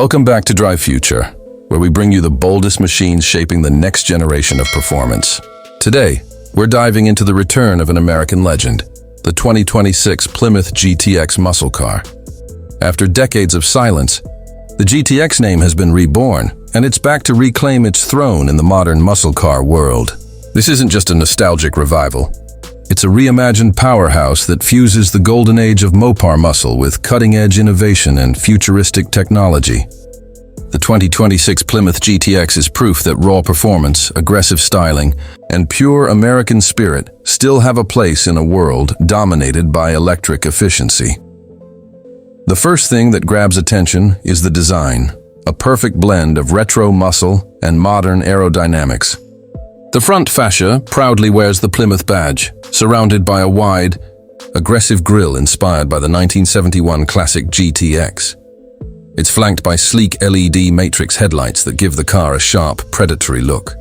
Welcome back to Drive Future, where we bring you the boldest machines shaping the next generation of performance. Today, we're diving into the return of an American legend, the 2026 Plymouth GTX Muscle Car. After decades of silence, the GTX name has been reborn, and it's back to reclaim its throne in the modern muscle car world. This isn't just a nostalgic revival. It's a reimagined powerhouse that fuses the golden age of Mopar muscle with cutting-edge innovation and futuristic technology. The 2026 Plymouth GTX is proof that raw performance, aggressive styling, and pure American spirit still have a place in a world dominated by electric efficiency. The first thing that grabs attention is the design, a perfect blend of retro muscle and modern aerodynamics. The front fascia proudly wears the Plymouth badge, surrounded by a wide, aggressive grille inspired by the 1971 classic GTX. It's flanked by sleek LED matrix headlights that give the car a sharp, predatory look.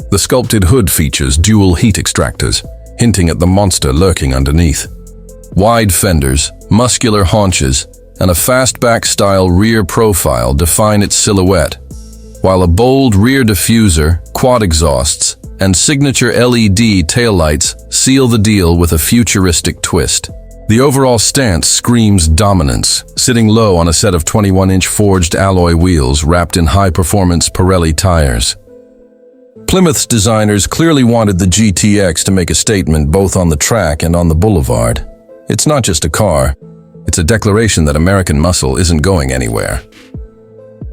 The sculpted hood features dual heat extractors, hinting at the monster lurking underneath. Wide fenders, muscular haunches, and a fastback-style rear profile define its silhouette, while a bold rear diffuser, quad exhausts, and signature LED taillights seal the deal with a futuristic twist. The overall stance screams dominance, sitting low on a set of 21-inch forged alloy wheels wrapped in high-performance Pirelli tires. Plymouth's designers clearly wanted the GTX to make a statement both on the track and on the boulevard. It's not just a car, it's a declaration that American muscle isn't going anywhere.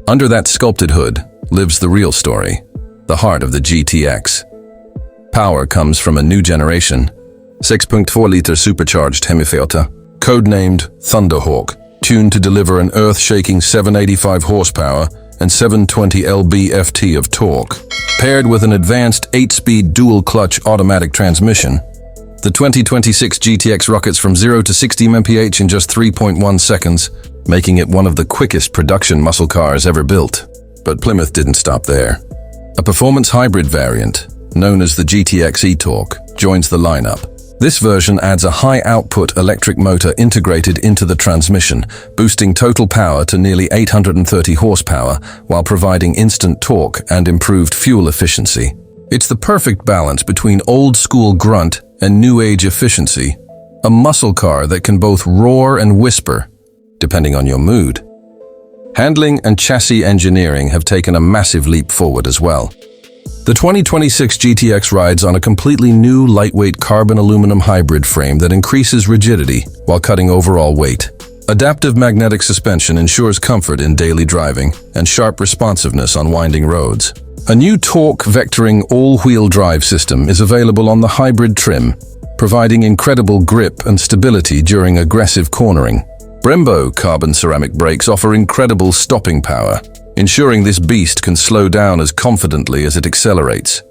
Under that sculpted hood lives the real story, the heart of the GTX. Power comes from a new generation, 6.4-liter supercharged hemitheater, codenamed Thunderhawk, tuned to deliver an earth-shaking 785 horsepower and 720 lb-ft of torque. Paired with an advanced 8-speed dual-clutch automatic transmission, the 2026 GTX rockets from 0 to 60 mph in just 3.1 seconds, making it one of the quickest production muscle cars ever built. But Plymouth didn't stop there. A performance hybrid variant, known as the GTX e-Torque, joins the lineup. This version adds a high-output electric motor integrated into the transmission, boosting total power to nearly 830 horsepower while providing instant torque and improved fuel efficiency. It's the perfect balance between old-school grunt and new-age efficiency, a muscle car that can both roar and whisper, depending on your mood. Handling and chassis engineering have taken a massive leap forward as well. The 2026 GTX rides on a completely new lightweight carbon aluminum hybrid frame that increases rigidity while cutting overall weight. Adaptive magnetic suspension ensures comfort in daily driving and sharp responsiveness on winding roads. A new torque vectoring all-wheel drive system is available on the hybrid trim, providing incredible grip and stability during aggressive cornering. Brembo carbon ceramic brakes offer incredible stopping power, ensuring this beast can slow down as confidently as it accelerates.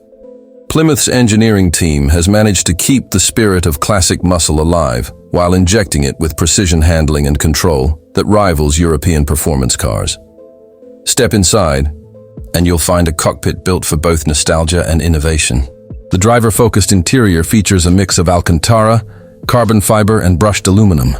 Plymouth's engineering team has managed to keep the spirit of classic muscle alive while injecting it with precision handling and control that rivals European performance cars. Step inside, and you'll find a cockpit built for both nostalgia and innovation. The driver-focused interior features a mix of Alcantara, carbon fiber, and brushed aluminum.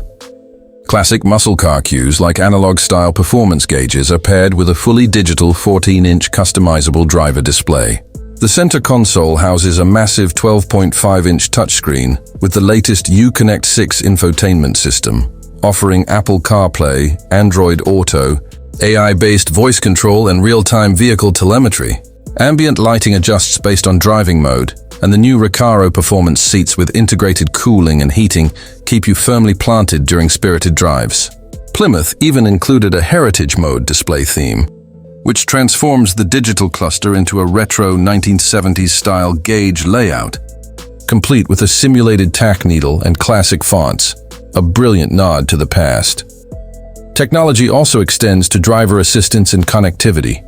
Classic muscle car cues like analog-style performance gauges are paired with a fully digital 14-inch customizable driver display. The center console houses a massive 12.5-inch touchscreen with the latest Uconnect 6 infotainment system, offering Apple CarPlay, Android Auto, AI-based voice control, and real-time vehicle telemetry. Ambient lighting adjusts based on driving mode, and the new Recaro performance seats with integrated cooling and heating keep you firmly planted during spirited drives. Plymouth even included a heritage mode display theme, which transforms the digital cluster into a retro 1970s-style gauge layout, complete with a simulated tack needle and classic fonts, a brilliant nod to the past. Technology also extends to driver assistance and connectivity.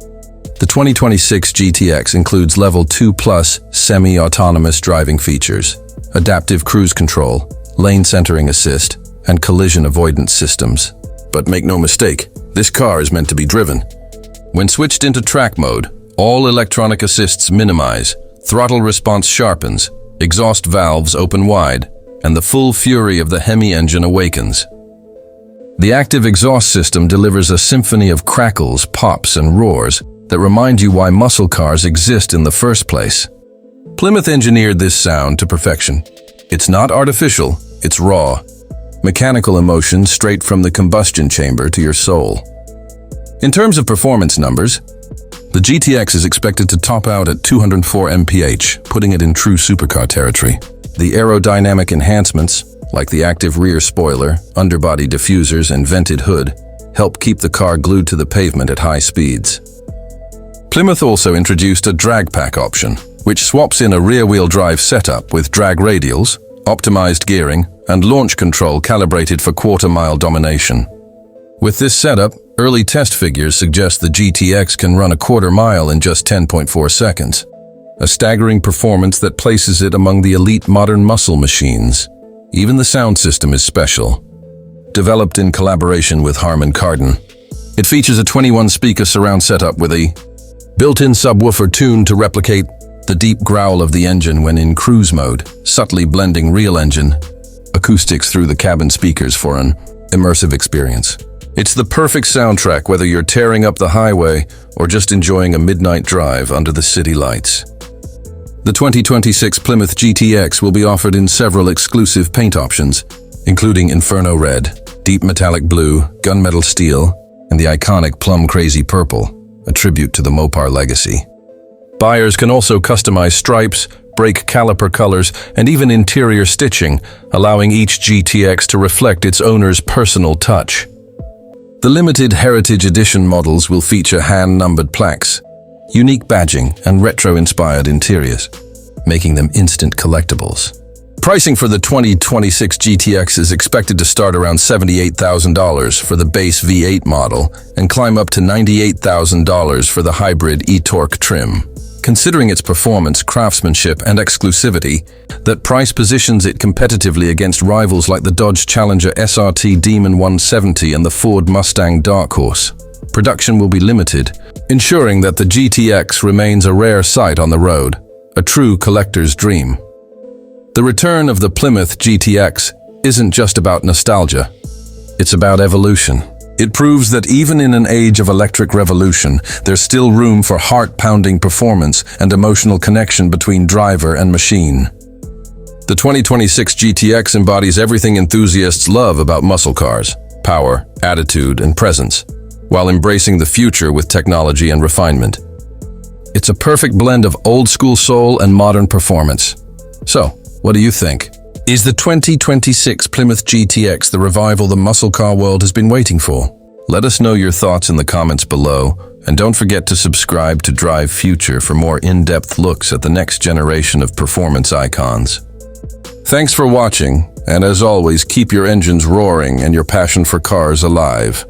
The 2026 GTX includes Level 2+ semi-autonomous driving features, adaptive cruise control, lane centering assist, and collision avoidance systems. But make no mistake, this car is meant to be driven. When switched into track mode, all electronic assists minimize, throttle response sharpens, exhaust valves open wide, and the full fury of the Hemi engine awakens. The active exhaust system delivers a symphony of crackles, pops, and roars that remind you why muscle cars exist in the first place. Plymouth engineered this sound to perfection. It's not artificial, it's raw. Mechanical emotion straight from the combustion chamber to your soul. In terms of performance numbers, the GTX is expected to top out at 204 mph, putting it in true supercar territory. The aerodynamic enhancements, like the active rear spoiler, underbody diffusers, and vented hood, help keep the car glued to the pavement at high speeds. Plymouth also introduced a drag pack option, which swaps in a rear-wheel drive setup with drag radials, optimized gearing, and launch control calibrated for quarter-mile domination. With this setup, early test figures suggest the GTX can run a quarter mile in just 10.4 seconds, a staggering performance that places it among the elite modern muscle machines. Even the sound system is special. Developed in collaboration with Harman Kardon, it features a 21-speaker surround setup with a built-in subwoofer tuned to replicate the deep growl of the engine when in cruise mode, subtly blending real engine acoustics through the cabin speakers for an immersive experience. It's the perfect soundtrack whether you're tearing up the highway or just enjoying a midnight drive under the city lights. The 2026 Plymouth GTX will be offered in several exclusive paint options, including Inferno Red, Deep Metallic Blue, Gunmetal Steel, and the iconic Plum Crazy Purple, a tribute to the Mopar legacy. Buyers can also customize stripes, brake caliper colors, and even interior stitching, allowing each GTX to reflect its owner's personal touch. The limited Heritage Edition models will feature hand-numbered plaques, unique badging, and retro-inspired interiors, making them instant collectibles. Pricing for the 2026 GTX is expected to start around $78,000 for the base V8 model and climb up to $98,000 for the hybrid e-torque trim. Considering its performance, craftsmanship, and exclusivity, that price positions it competitively against rivals like the Dodge Challenger SRT Demon 170 and the Ford Mustang Dark Horse. Production will be limited, ensuring that the GTX remains a rare sight on the road, a true collector's dream. The return of the Plymouth GTX isn't just about nostalgia, it's about evolution. It proves that even in an age of electric revolution, there's still room for heart-pounding performance and emotional connection between driver and machine. The 2026 GTX embodies everything enthusiasts love about muscle cars: power, attitude, and presence, while embracing the future with technology and refinement. It's a perfect blend of old-school soul and modern performance. So, what do you think? Is the 2026 Plymouth GTX the revival the muscle car world has been waiting for? Let us know your thoughts in the comments below, and don't forget to subscribe to Drive Future for more in-depth looks at the next generation of performance icons. Thanks for watching, and as always, keep your engines roaring and your passion for cars alive.